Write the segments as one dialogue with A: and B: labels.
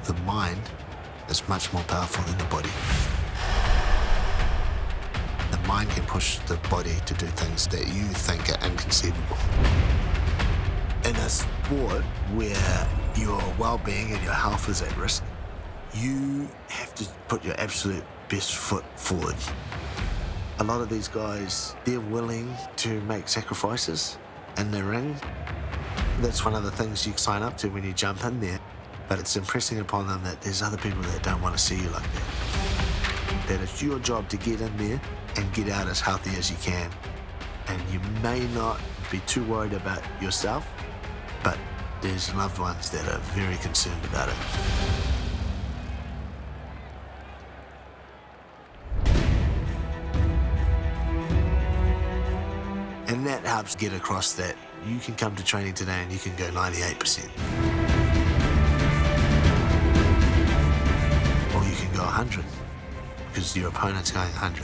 A: The mind is much more powerful than the body. The mind can push the body to do things that you think are inconceivable. In a sport where your well-being and your health is at risk, you have to put your absolute best foot forward. A lot of these guys, they're willing to make sacrifices in the ring. That's one of the things you sign up to when you jump in there, but it's impressing upon them that there's other people that don't want to see you like that. That it's your job to get in there and get out as healthy as you can. And you may not be too worried about yourself, but there's loved ones that are very concerned about it. And that helps get across that you can come to training today and you can go 98%. Or you can go 100 because your opponent's going 100.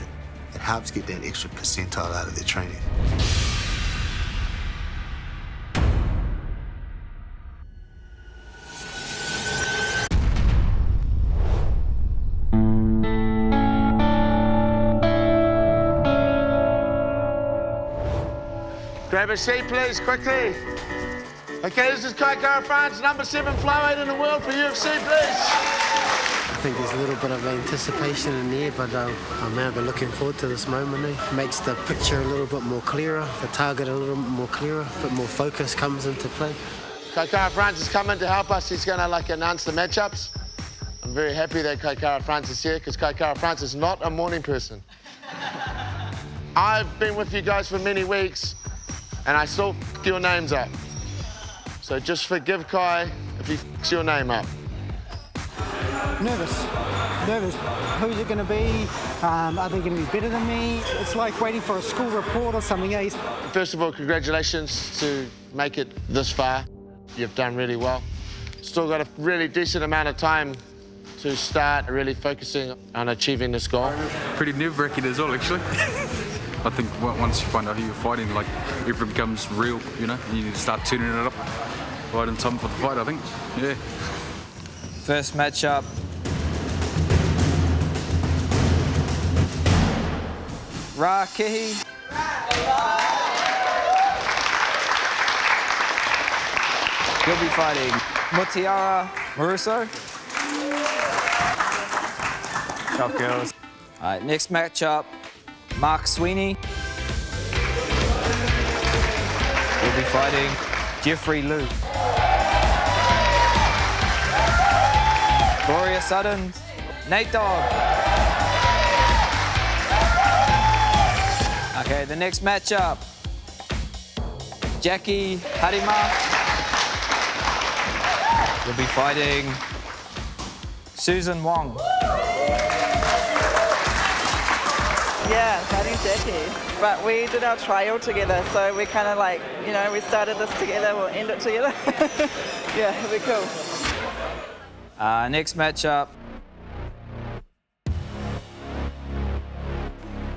A: It helps get that extra percentile out of their training.
B: Grab a seat, please, quickly. Okay, this is Kaikara France, number 7 flyweight in the world for UFC, please.
C: I think there's a little bit of anticipation in there, but I'm now looking forward to this moment. It makes the picture a little bit more clearer, the target a little bit more clearer, a bit more focus comes into play.
B: Kaikara France is coming to help us. He's going to announce the matchups. I'm very happy that Kaikara France is here because Kaikara France is not a morning person. I've been with you guys for many weeks, and I still f*** your names up. So just forgive Kai if he f***s your name up.
D: Nervous. Who's it going to be? Are they going to be better than me? It's like waiting for a school report or something. Yeah,
B: First of all, congratulations to make it this far. You've done really well. Still got a really decent amount of time to start really focusing on achieving this goal.
E: Pretty nerve-wracking as well, actually. I think once you find out who you're fighting, everything becomes real, you know, and you need to start tuning it up right in time for the fight, I think. Yeah.
F: First matchup. Rakihi. He'll be fighting Mutiara Maruso. Top girls. All right, next matchup. Mark Sweeney. He'll be fighting Jeffrey Liu. Gloria Sutton, Nate Dogg. Okay, the next matchup. Jackie Harima. He'll be fighting Susan Wong.
G: Yeah, fighting Jackie. But we did our trial together, so we kind of we started this together, we'll end it together. Yeah, it'll be cool.
F: Next matchup.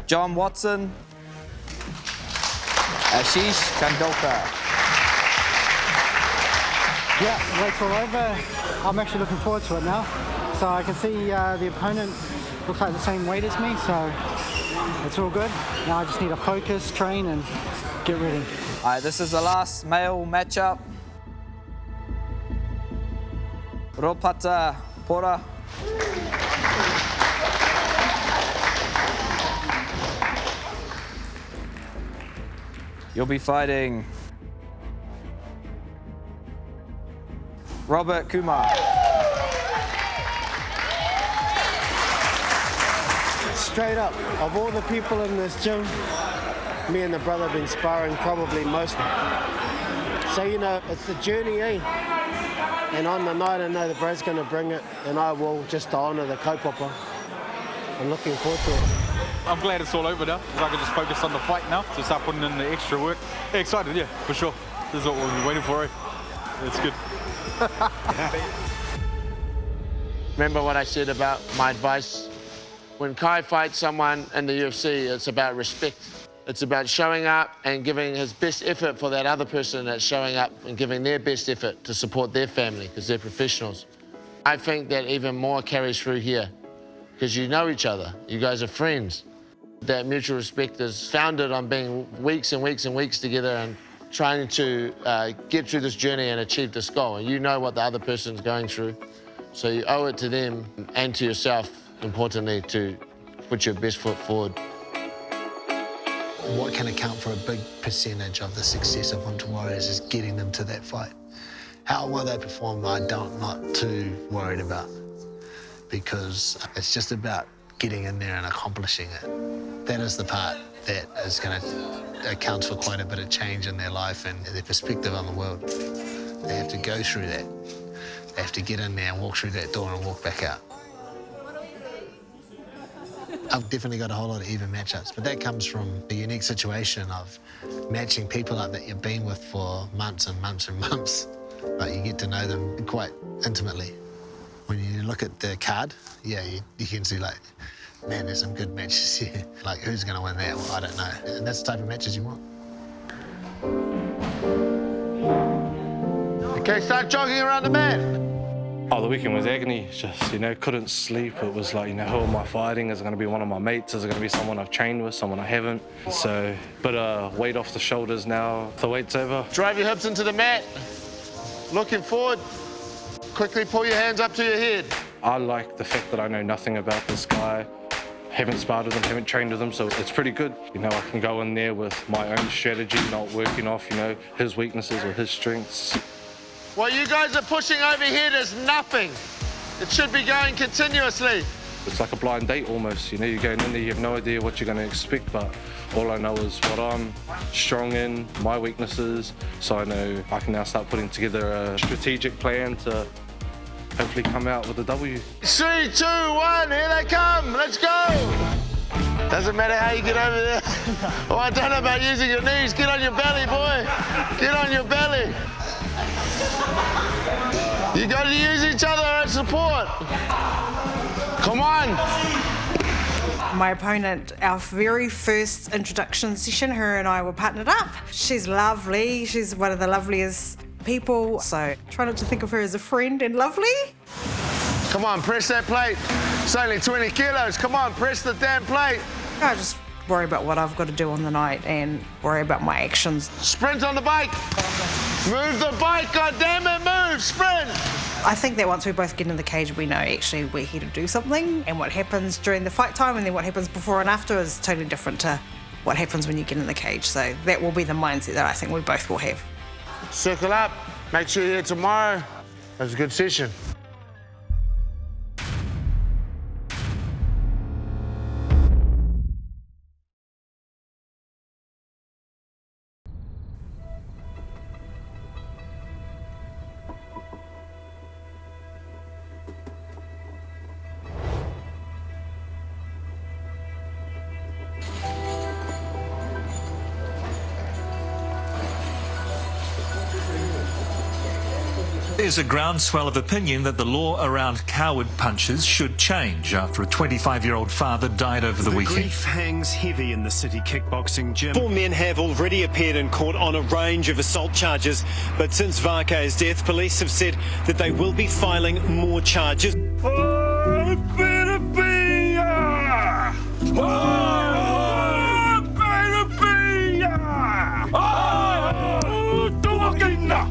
F: John Watson. Ashish Kandolkar.
D: Yeah, weight's all over. I'm actually looking forward to it now. So I can see the opponent looks like the same weight as me, so it's all good. Now I just need to focus, train, and get ready.
F: All right, this is the last male matchup. Ropata Pora. You'll be fighting Robert Kumar.
C: Straight up, of all the people in this gym, me and the brother have been sparring probably most. So, it's the journey, eh? And on the night, I know the brad's going to bring it, and I will, just to honour the kaupapa. I'm looking forward to it.
E: I'm glad it's all over now, because I can just focus on the fight now, to start putting in the extra work. Yeah, excited, yeah, for sure. This is what we've been waiting for, eh? It's good.
B: Remember what I said about my advice? When Kai fights someone in the UFC, it's about respect. It's about showing up and giving his best effort for that other person that's showing up and giving their best effort to support their family, because they're professionals. I think that even more carries through here because you know each other. You guys are friends. That mutual respect is founded on being weeks and weeks and weeks together and trying to get through this journey and achieve this goal. And you know what the other person's going through. So you owe it to them and to yourself, importantly, to put your best foot forward.
A: What can account for a big percentage of the success of Winter Warriors is getting them to that fight. How well they perform, I'm not too worried about, because it's just about getting in there and accomplishing it. That is the part that is going to account for quite a bit of change in their life and their perspective on the world. They have to go through that. They have to get in there and walk through that door and walk back out. I've definitely got a whole lot of even matchups, but that comes from the unique situation of matching people up that you've been with for months and months and months, but you get to know them quite intimately. When you look at the card, yeah, you can see, like, man, there's some good matches here. Like, who's going to win that? Well, I don't know. And that's the type of matches you want.
B: Okay, start jogging around the mat.
H: Oh, the weekend was agony. Just, couldn't sleep. It was like, who am I fighting? Is it going to be one of my mates? Is it going to be someone I've trained with, someone I haven't? So, bit of weight off the shoulders now. The weight's over.
B: Drive your hips into the mat. Looking forward. Quickly pull your hands up to your head.
H: I like the fact that I know nothing about this guy. Haven't sparred with him, haven't trained with him, so it's pretty good. I can go in there with my own strategy, not working off, his weaknesses or his strengths.
B: What you guys are pushing overhead is nothing. It should be going continuously.
H: It's like a blind date almost, you're going in there, you have no idea what you're going to expect, but all I know is what I'm strong in, my weaknesses, so I know I can now start putting together a strategic plan to hopefully come out with a W.
B: 3, 2, 1, here they come, let's go! Doesn't matter how you get over there. Oh, I don't know about using your knees. Get on your belly, boy. Get on your belly. You got to use each other as support. Come on.
I: My opponent, our very first introduction session, her and I were partnered up. She's lovely. She's one of the loveliest people. So try not to think of her as a friend and lovely.
B: Come on, press that plate. It's only 20 kilos. Come on, press the damn plate.
I: I just worry about what I've got to do on the night and worry about my actions.
B: Sprint on the bike. Move the bike, goddammit, move, sprint.
I: I think that once we both get in the cage, we know actually we're here to do something, and what happens during the fight time and then what happens before and after is totally different to what happens when you get in the cage. So that will be the mindset that I think we both will have.
B: Circle up, make sure you're here tomorrow. That was a good session.
J: There's a groundswell of opinion that the law around coward punches should change after a 25-year-old father died over the weekend.
K: Grief hangs heavy in the city kickboxing gym. 4 men have already appeared in court on a range of assault charges, but since Vake's death, police have said that they will be filing more charges. Oh, better be! Oh, better be! Oh, talking now!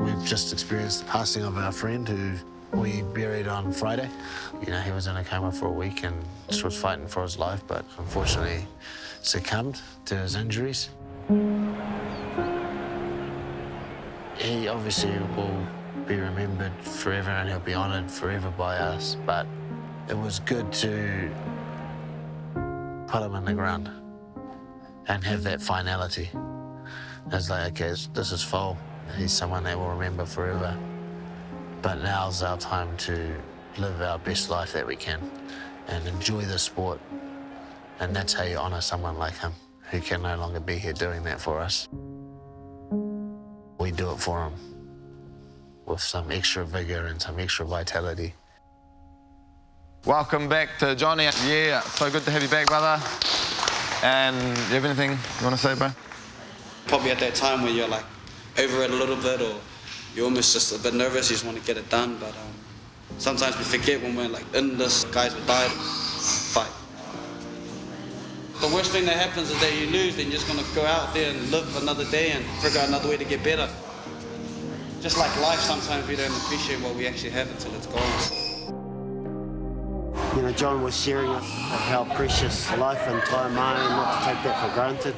A: We've just experienced the passing of our friend who we buried on Friday. He was in a coma for a week and just was fighting for his life, but unfortunately succumbed to his injuries. He obviously will be remembered forever and he'll be honoured forever by us, but it was good to put him in the ground and have that finality. It's like, okay, this is full. He's someone they will remember forever. But now's our time to live our best life that we can and enjoy the sport. And that's how you honour someone like him, who can no longer be here doing that for us. We do it for him with some extra vigour and some extra vitality.
L: Welcome back to Johnny. Yeah, so good to have you back, brother. And you have anything you want to say, bro?
M: Probably at that time when you're like over it a little bit, or you're almost just a bit nervous, you just want to get it done, but sometimes we forget when we're like in this, guys will die, fight. The worst thing that happens is that you lose, then you're just going to go out there and live another day and figure out another way to get better. Just like life, sometimes we don't appreciate what we actually have until it's gone.
C: You know, John was sharing of how precious life and time are, and not to take that for granted.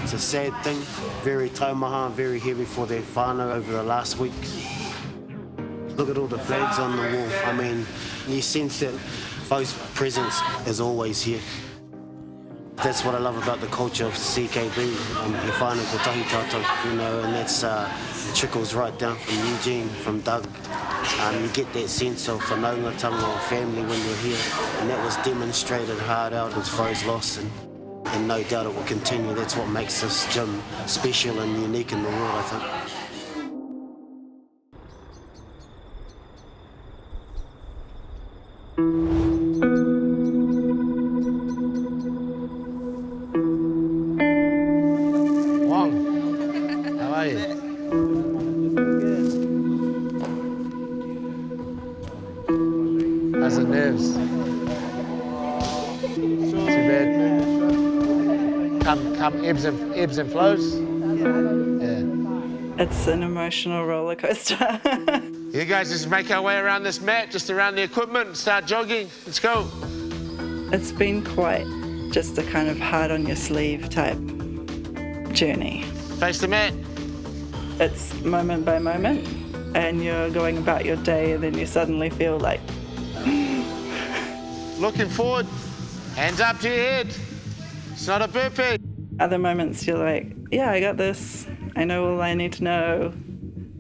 C: It's a sad thing. Very taumaha, very heavy for their whānau over the last week. Look at all the flags on the wall. I mean, you sense that Fo's presence is always here. That's what I love about the culture of CKB, He whānau ko tahi tātou, you know, and that's trickles right down from Eugene, from Doug. You get that sense of whanaungatanga or family when you're here, and that was demonstrated hard out with Fo's loss, and no doubt it will continue. That's what makes this gym special and unique in the world, I think.
B: Wong, how are you? How's the nerves? Too bad. Come ebbs and flows. Yeah.
G: It's an emotional roller coaster.
B: You guys just make our way around this mat, just around the equipment, and start jogging. Let's go.
G: It's been quite just a kind of hard on your sleeve type journey.
B: Face the mat.
G: It's moment by moment, and you're going about your day, and then you suddenly feel like
B: looking forward, hands up to your head. It's not a burpee.
G: Other moments you're like, yeah, I got this. I know all I need to know.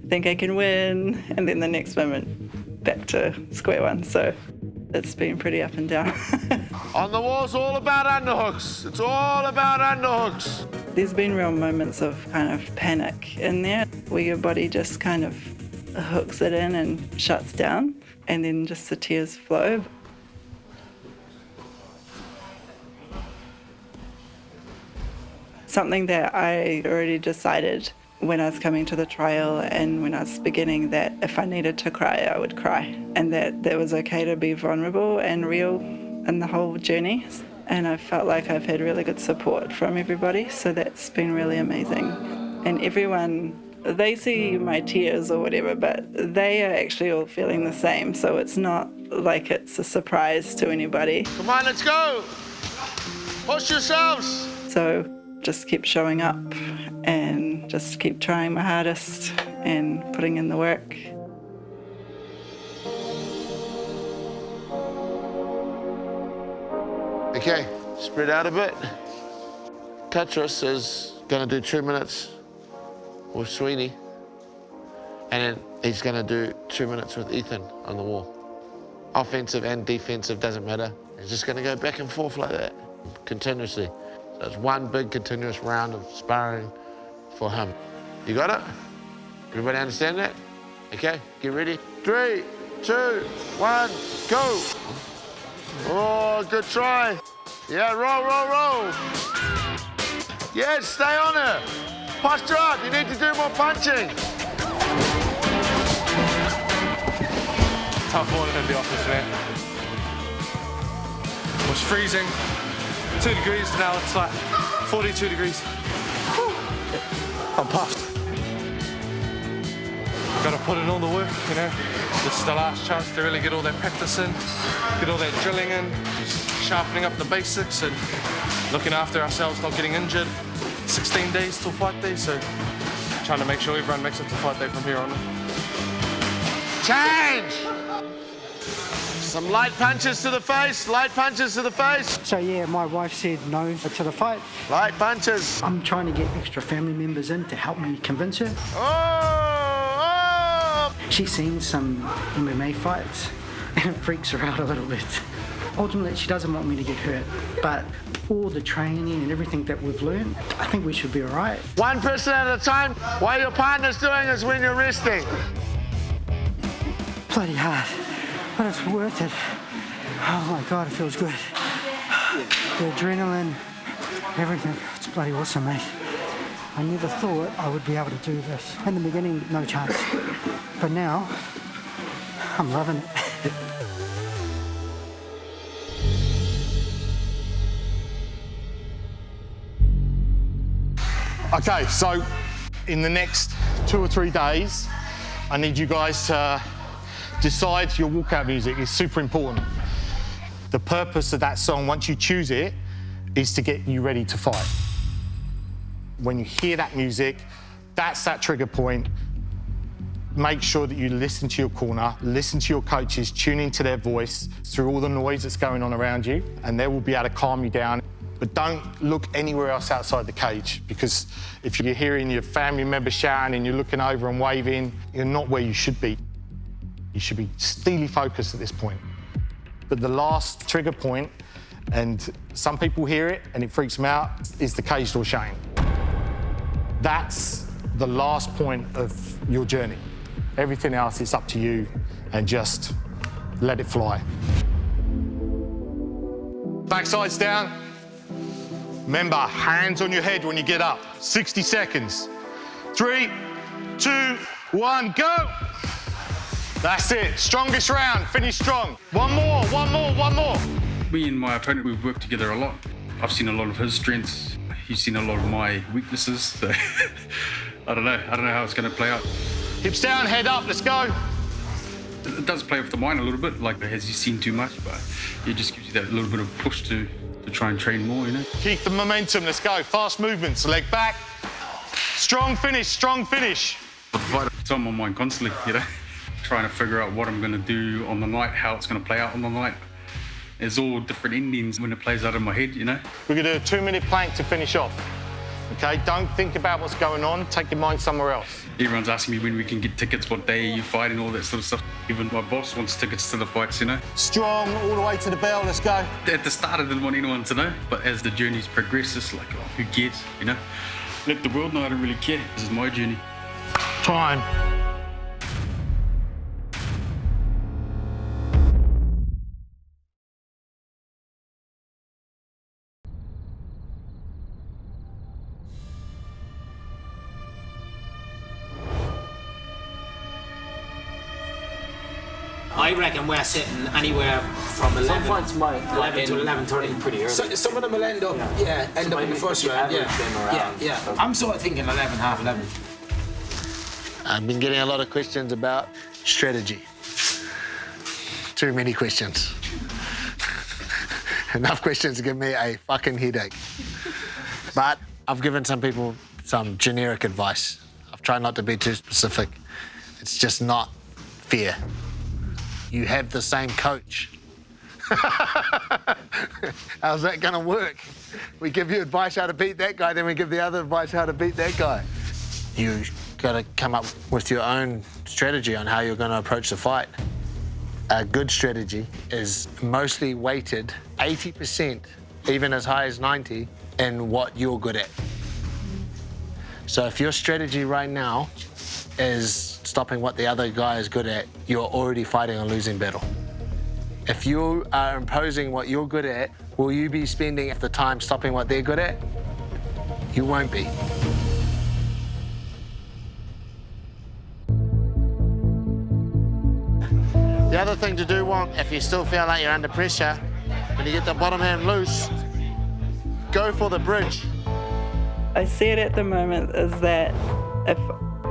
G: I think I can win. And then the next moment, back to square one. So it's been pretty up and down.
B: On the wall's all about underhooks. It's all about underhooks.
G: There's been real moments of kind of panic in there, where your body just kind of hooks it in and shuts down, and then just the tears flow. Something that I already decided when I was coming to the trial and when I was beginning, that if I needed to cry, I would cry, and that it was okay to be vulnerable and real in the whole journey. And I felt like I've had really good support from everybody, so that's been really amazing. And everyone, they see my tears or whatever, but they are actually all feeling the same, so it's not like it's a surprise to anybody.
B: Come on, let's go. Push yourselves.
G: So just keep showing up and just keep trying my hardest and putting in the work.
B: Okay, spread out a bit. Tatras is going to do 2 minutes with Sweeney, and then he's going to do 2 minutes with Ethan on the wall. Offensive and defensive, doesn't matter. He's just going to go back and forth like that, continuously. So it's one big continuous round of sparring for him. You got it? Everybody understand that? Okay, get ready. 3, 2, 1, go. Oh, good try. Yeah, roll. Yes, stay on her. Posture up, you need to do more punching.
H: Tough morning in the office, man. It was freezing, 2 degrees, now it's like 42 degrees. I'm puffed. Gotta put in all the work, you know. This is the last chance to really get all that practice in, get all that drilling in, just sharpening up the basics and looking after ourselves, not getting injured. 16 days till fight day, so trying to make sure everyone makes it to fight day from here on in.
B: Change! Some light punches to the face, light punches to the face.
D: So yeah, my wife said no to the fight.
B: Light punches.
D: I'm trying to get extra family members in to help me convince her.
B: Oh!
D: She's seen some MMA fights and it freaks her out a little bit. Ultimately, she doesn't want me to get hurt, but all the training and everything that we've learned, I think we should be all right.
B: One person at a time. What your partner's doing is when you're resting.
D: Bloody hard, but it's worth it. Oh my God, it feels good. the adrenaline, everything. It's bloody awesome, mate. I never thought I would be able to do this. In the beginning, no chance. But now, I'm loving it.
N: Okay, so in the next 2 or 3 days, I need you guys to decide your walkout music. It's super important. The purpose of that song, once you choose it, is to get you ready to fight. When you hear that music, that's that trigger point. Make sure that you listen to your corner, listen to your coaches, tune into their voice through all the noise that's going on around you, and they will be able to calm you down. But don't look anywhere else outside the cage, because if you're hearing your family member shouting and you're looking over and waving, you're not where you should be. You should be steely focused at this point. But the last trigger point, and some people hear it and it freaks them out, is the cage door shutting. That's the last point of your journey. Everything else is up to you, and just let it fly. Backsides down. Remember, hands on your head when you get up. 60 seconds. 3, 2, 1, go. That's it. Strongest round. Finish strong. One more.
E: Me and my opponent, we've worked together a lot. I've seen a lot of his strengths. He's seen a lot of my weaknesses. So I don't know how it's going to play out.
N: Hips down, head up. Let's go.
E: It does play with the mind a little bit, like has he seen too much, but it just gives you that little bit of push to try and train more, you know?
N: Keep the momentum, let's go. Fast movements, leg back. Strong finish.
E: The fight, it's on my mind constantly, you know? Trying to figure out what I'm going to do on the night, how it's going to play out on the night. There's all different endings when it plays out in my head, you know?
N: We're going to do a 2-minute plank to finish off. Okay, don't think about what's going on, take your mind somewhere else.
E: Everyone's asking me when we can get tickets, what day you fight and all that sort of stuff. Even my boss wants tickets to the fights, you know.
N: Strong, all the way to the bell, let's go.
E: At the start, I didn't want anyone to know, but as the journeys progress, it's like, oh, who cares, you know? Let the world know I don't really care. This is my journey.
N: Time.
O: I reckon we're sitting anywhere from 11 to 11:30.
P: Pretty early.
O: So, some of them will end up, end up in the first round. Yeah. I'm sort of thinking 11, half 11.
B: I've been getting a lot of questions about strategy. Too many questions. Enough questions to give me a fucking headache. But I've given some people some generic advice. I've tried not to be too specific. It's just not fair. You have the same coach. How's that gonna work? We give you advice how to beat that guy, then we give the other advice how to beat that guy. You gotta come up with your own strategy on how you're gonna approach the fight. A good strategy is mostly weighted 80%, even as high as 90, in what you're good at. So if your strategy right now is stopping what the other guy is good at, you're already fighting a losing battle. If you are imposing what you're good at, will you be spending the time stopping what they're good at? You won't be. The other thing to do, if you still feel like you're under pressure, when you get the bottom hand loose, go for the bridge.
G: I see it at the moment as that if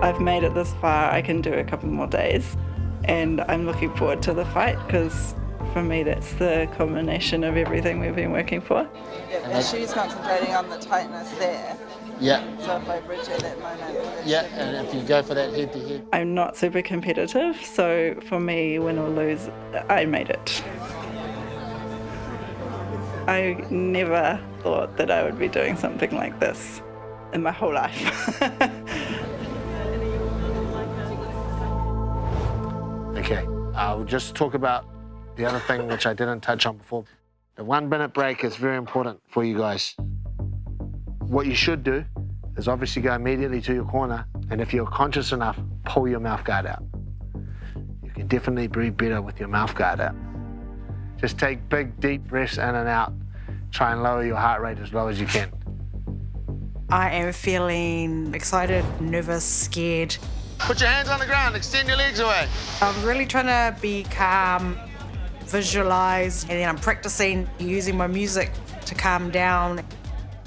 G: I've made it this far, I can do a couple more days. And I'm looking forward to the fight, because for me, that's the culmination of everything we've been working for.
Q: Yeah, she's concentrating on the tightness there.
B: Yeah.
Q: So if I bridge at that moment...
B: Yeah, and if you go for that head-to-head.
G: I'm not super competitive, so for me, win or lose, I made it. I never thought that I would be doing something like this in my whole life.
B: Okay, I'll just talk about the other thing which I didn't touch on before. The 1-minute break is very important for you guys. What you should do is obviously go immediately to your corner, and if you're conscious enough, pull your mouth guard out. You can definitely breathe better with your mouth guard out. Just take big, deep breaths in and out try and lower your heart rate as low as you can.
I: I am feeling excited, nervous, scared.
B: Put your hands on the ground, extend your legs away.
I: I'm really trying to be calm, visualize, and then I'm practicing using my music to calm down.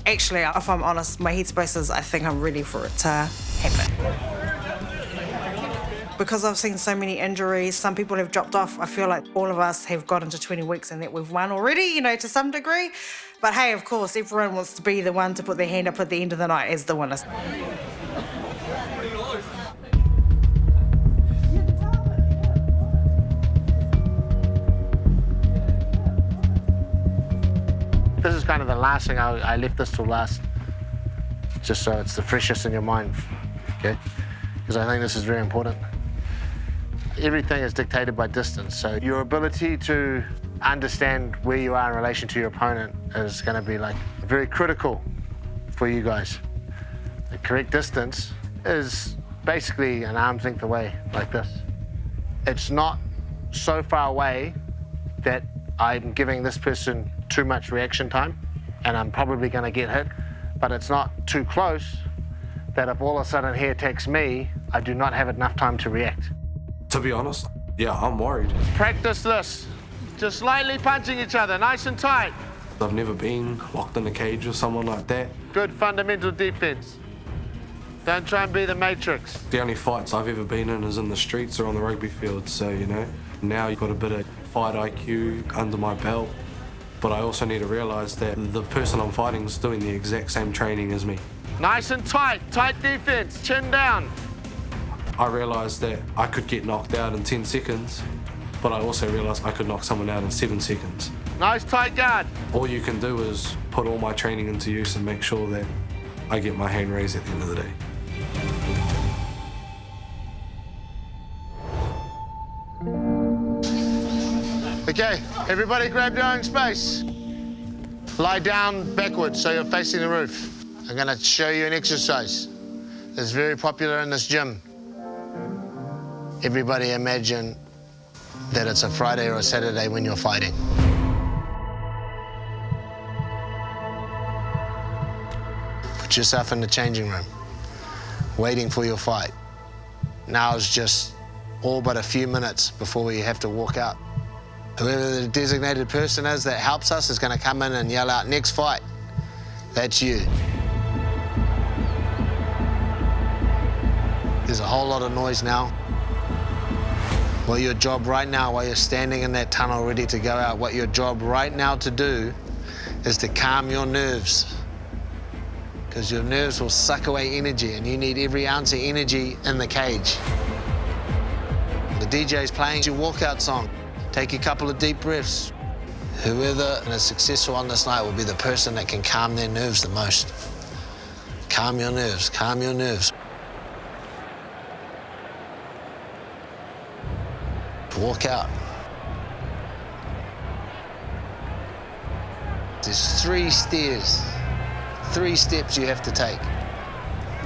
I: Actually, if I'm honest, my headspace is I think I'm ready for it to happen. Because I've seen so many injuries, some people have dropped off. I feel like all of us have got into 20 weeks and that we've won already, you know, to some degree. But hey, of course, everyone wants to be the one to put their hand up at the end of the night as the winner.
B: This is kind of the last thing. I left this till last, just so it's the freshest in your mind, okay? Because I think this is very important. Everything is dictated by distance, so your ability to understand where you are in relation to your opponent is going to be like very critical for you guys. The correct distance is basically an arm's length away, like this. It's not so far away that I'm giving this person too much reaction time and I'm probably going to get hit, but it's not too close that if all of a sudden he attacks me, I do not have enough time to react.
P: To be honest, yeah, I'm worried.
B: Practice this. Just lightly punching each other, nice and tight.
P: I've never been locked in a cage with someone like that.
B: Good fundamental defense. Don't try and be the Matrix.
P: The only fights I've ever been in is in the streets or on the rugby field, so, you know, now you've got a bit of fight IQ under my belt, but I also need to realise that the person I'm fighting is doing the exact same training as me.
B: Nice and tight, tight defense, chin down.
P: I realised that I could get knocked out in 10 seconds, but I also realised I could knock someone out in 7 seconds.
B: Nice tight guard.
P: All you can do is put all my training into use and make sure that I get my hand raised at the end of the day.
B: Okay, everybody grab your own space. Lie down backwards so you're facing the roof. I'm gonna show you an exercise that's very popular in this gym. Everybody imagine that it's a Friday or a Saturday when you're fighting. Put yourself in the changing room, waiting for your fight. Now it's just all but a few minutes before you have to walk out. Whoever the designated person is that helps us is going to come in and yell out, "Next fight." That's you. There's a whole lot of noise now. Well, your job right now, while you're standing in that tunnel ready to go out, what your job right now to do is to calm your nerves. Because your nerves will suck away energy, and you need every ounce of energy in the cage. The DJ's playing your walkout song. Take a couple of deep breaths. Whoever is successful on this night will be the person that can calm their nerves the most. Calm your nerves, calm your nerves. Walk out. There's 3 stairs, 3 steps you have to take.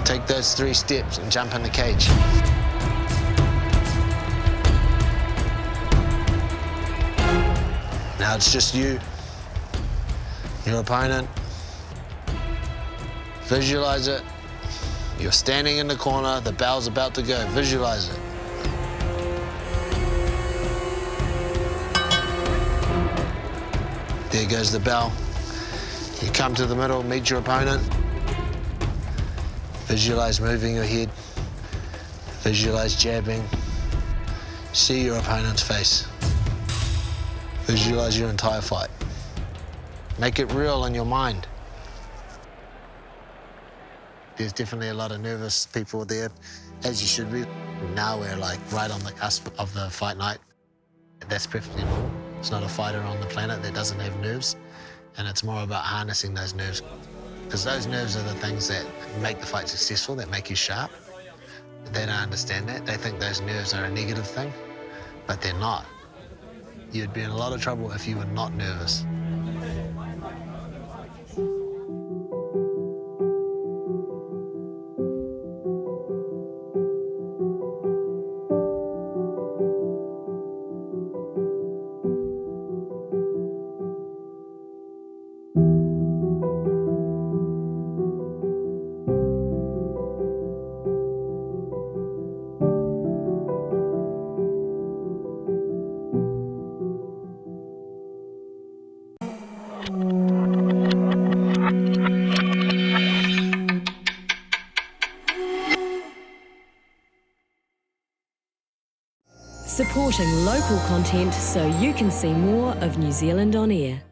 B: Take those 3 steps and jump in the cage. Now it's just you, your opponent. Visualize it. You're standing in the corner, the bell's about to go. Visualize it. There goes the bell. You come to the middle, meet your opponent. Visualize moving your head. Visualize jabbing. See your opponent's face. Visualize your entire fight. Make it real in your mind. There's definitely a lot of nervous people there, as you should be. Now we're like right on the cusp of the fight night. That's perfectly normal. It's not a fighter on the planet that doesn't have nerves, and it's more about harnessing those nerves. Because those nerves are the things that make the fight successful, that make you sharp. They don't understand that. They think those nerves are a negative thing, but they're not. You'd be in a lot of trouble if you were not nervous.
R: you Supporting local content so you can see more of New Zealand on air.